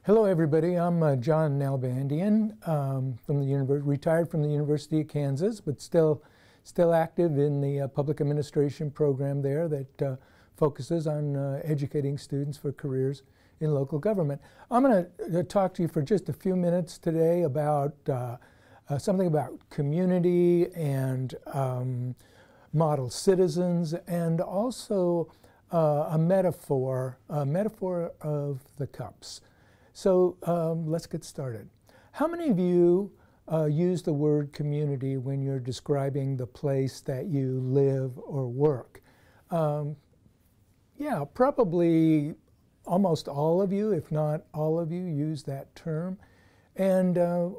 Hello, everybody. I'm John Nalbandian, retired from the University of Kansas, but still active in the public administration program there that focuses on educating students for careers in local government. I'm going to talk to you for just a few minutes today about something about community and model citizens, and also a metaphor of the cups. So let's get started. How many of you use the word community when you're describing the place that you live or work? Yeah, probably almost all of you, if not all of you, use that term. And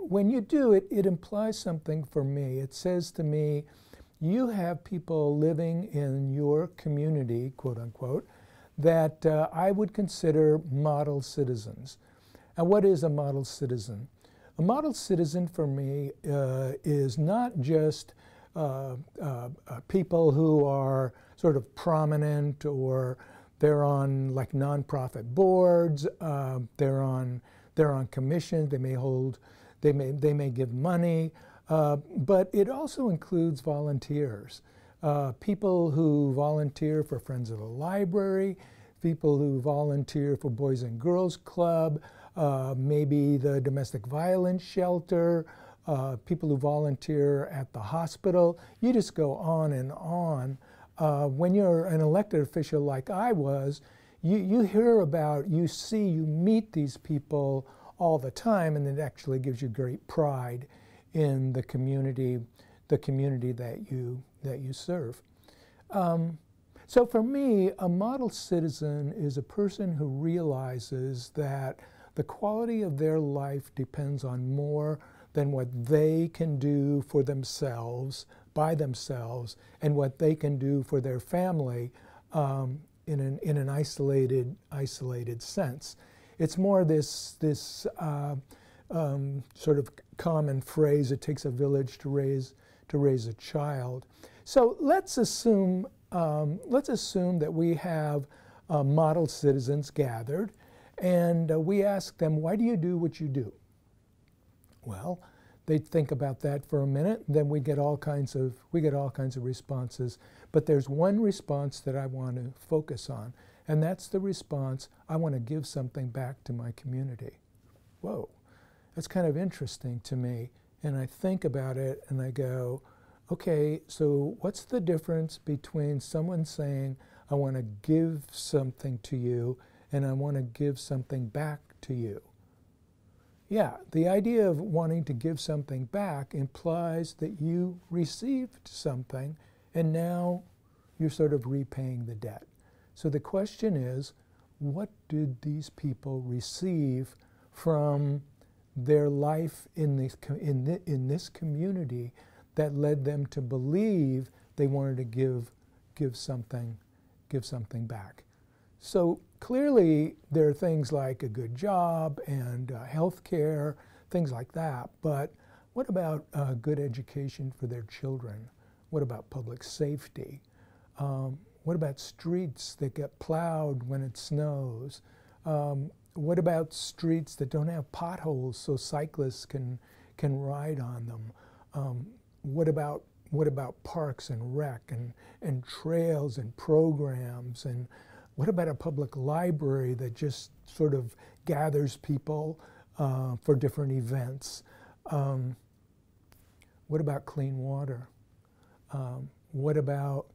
when you do it, it implies something for me. It says to me, you have people living in your community, quote unquote, that I would consider model citizens. And what is a model citizen? A model citizen for me is not just people who are sort of prominent, or they're on like nonprofit boards, they're on commissions, they may give money, but it also includes volunteers. People who volunteer for Friends of the Library, people who volunteer for Boys and Girls Club, maybe the domestic violence shelter, people who volunteer at the hospital. You just go on and on. When you're an elected official like I was, you hear about, you meet these people all the time, and it actually gives you great pride in the community that you serve. So for me, a model citizen is a person who realizes that the quality of their life depends on more than what they can do for themselves, by themselves, and what they can do for their family in an isolated sense. It's more this sort of common phrase, it takes a village to raise a child. So let's assume that we have model citizens gathered, and we ask them, why do you do what you do? Well, they think about that for a minute, and then we get all kinds of responses. But there's one response that I want to focus on, and that's the response, I want to give something back to my community. Whoa, that's kind of interesting to me. And I think about it and I go, okay, so what's the difference between someone saying, I want to give something to you, and I want to give something back to you? Yeah, the idea of wanting to give something back implies that you received something, and now you're sort of repaying the debt. So the question is, what did these people receive from their life in this community that led them to believe they wanted to give something back? So clearly there are things like a good job and health care, things like that, but what about good education for their children? What about public safety? What about streets that get plowed when it snows? What about streets that don't have potholes so cyclists can ride on them? What about parks and rec and trails and programs? And what about a public library that just sort of gathers people for different events? What about clean water? What about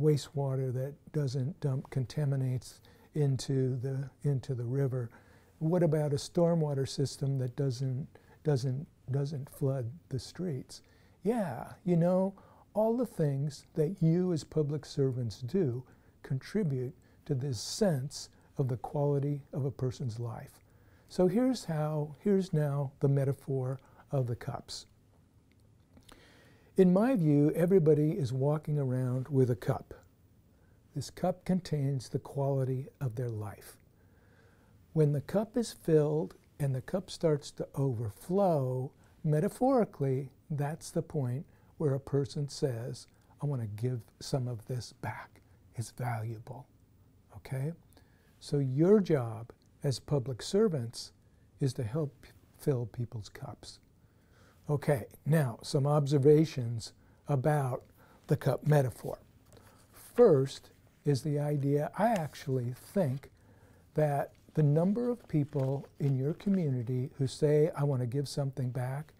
wastewater that doesn't contaminates into the river? What about a stormwater system that doesn't flood the streets? Yeah, you know, all the things that you as public servants do contribute to this sense of the quality of a person's life. So here's now the metaphor of the cups. In my view, everybody is walking around with a cup. This cup contains the quality of their life. When the cup is filled and the cup starts to overflow, metaphorically, that's the point where a person says, I want to give some of this back. It's valuable, okay? So your job as public servants is to help fill people's cups. Okay, now some observations about the cup metaphor. First is the idea, I actually think that the number of people in your community who say, I want to give something back,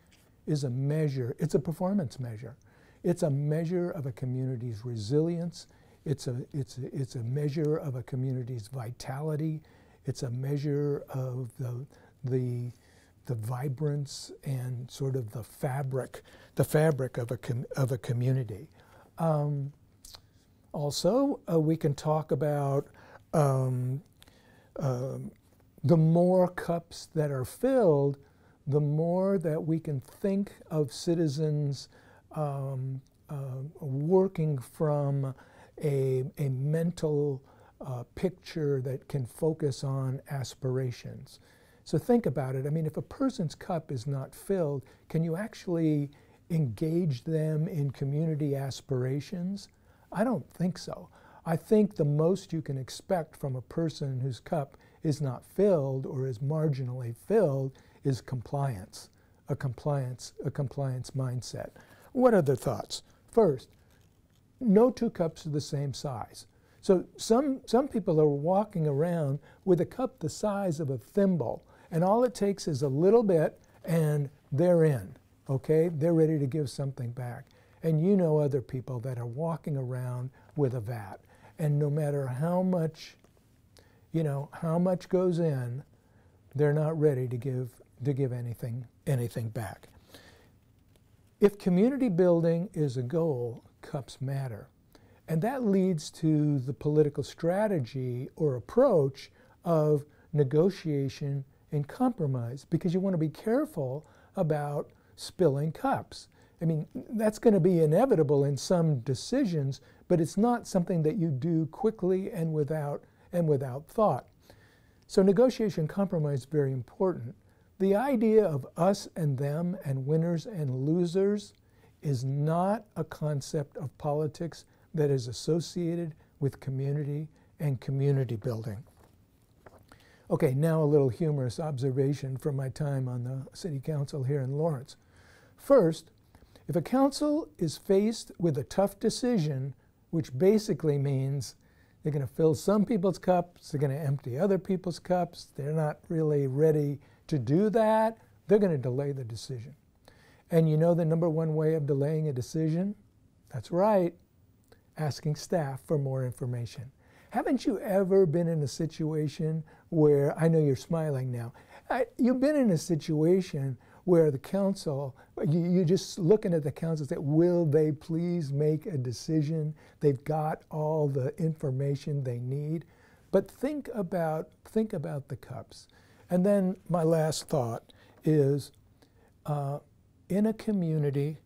is a measure, it's a performance measure. It's a measure of a community's resilience. It's a measure of a community's vitality. It's a measure of the vibrance and sort of the fabric of a community. Also, we can talk about the more cups that are filled, the more that we can think of citizens working from a mental picture that can focus on aspirations. So think about it. I mean, if a person's cup is not filled, can you actually engage them in community aspirations? I don't think so. I think the most you can expect from a person whose cup is not filled or is marginally filled is compliance, a compliance mindset. What other thoughts? First, no two cups are the same size. So some people are walking around with a cup the size of a thimble, and all it takes is a little bit and they're in, okay? They're ready to give something back. And you know other people that are walking around with a vat, and no matter how much, how much goes in, they're not ready to give anything back. If community building is a goal, cups matter. And that leads to the political strategy or approach of negotiation and compromise, because you want to be careful about spilling cups. I mean, that's going to be inevitable in some decisions, but it's not something that you do quickly and without thought. So negotiation and compromise is very important. The idea of us and them and winners and losers is not a concept of politics that is associated with community and community building. Okay, now a little humorous observation from my time on the city council here in Lawrence. First, if a council is faced with a tough decision, which basically means they're going to fill some people's cups, they're going to empty other people's cups, they're not really ready to do that, they're going to delay the decision. And you know the number one way of delaying a decision? That's right, asking staff for more information. Haven't you ever been in a situation where, I know you're smiling now, you've been in a situation where the council, you're just looking at the council and say, will they please make a decision? They've got all the information they need. But think about the cups. And then my last thought is, in a community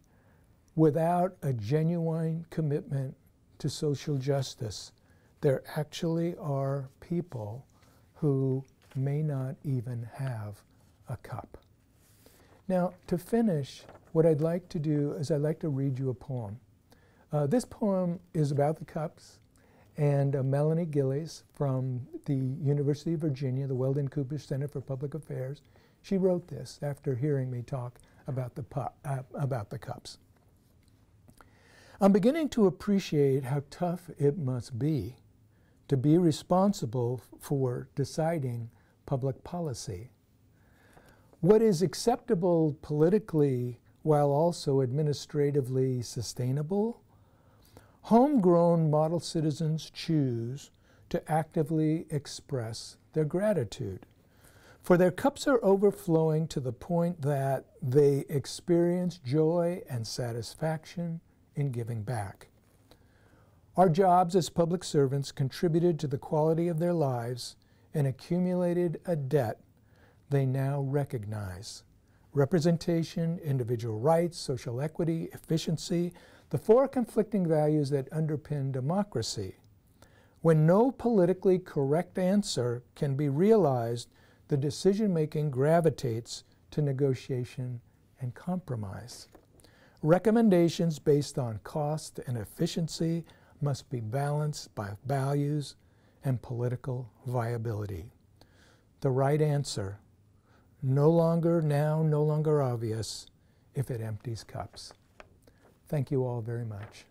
without a genuine commitment to social justice, there actually are people who may not even have a cup. Now, to finish, what I'd like to do is I'd like to read you a poem. This poem is about the cups, and Melanie Gillies from the University of Virginia, the Weldon Cooper Center for Public Affairs, she wrote this after hearing me talk about the cups. I'm beginning to appreciate how tough it must be to be responsible for deciding public policy. What is acceptable politically while also administratively sustainable? Homegrown model citizens choose to actively express their gratitude, for their cups are overflowing to the point that they experience joy and satisfaction in giving back. Our jobs as public servants contributed to the quality of their lives and accumulated a debt they now recognize. Representation, individual rights, social equity, efficiency, the four conflicting values that underpin democracy. When no politically correct answer can be realized, the decision-making gravitates to negotiation and compromise. Recommendations based on cost and efficiency must be balanced by values and political viability. the right answer, no longer now, no longer obvious, if it empties cups. Thank you all very much.